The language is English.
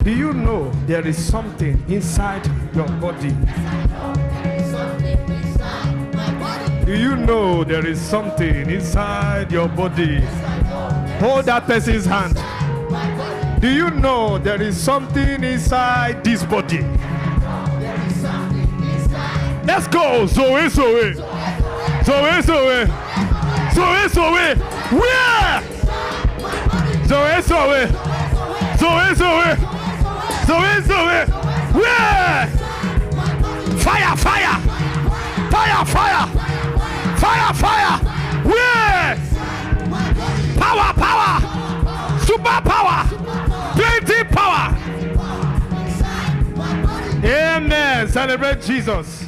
Do you know there is something inside your body? Do you know there is something inside your body? Hold that person's hand. Do you know there is something inside this body? Let's go. Zoe Zoe. Zoe Zoe. Zoe Zoe. Where? Zoe Zoe. Zoe Zoe. Zoe Zoe. Where? Fire, fire. Fire, fire. Fire, fire. Where? Power, power. Super power. Plenty power. Amen. Celebrate Jesus.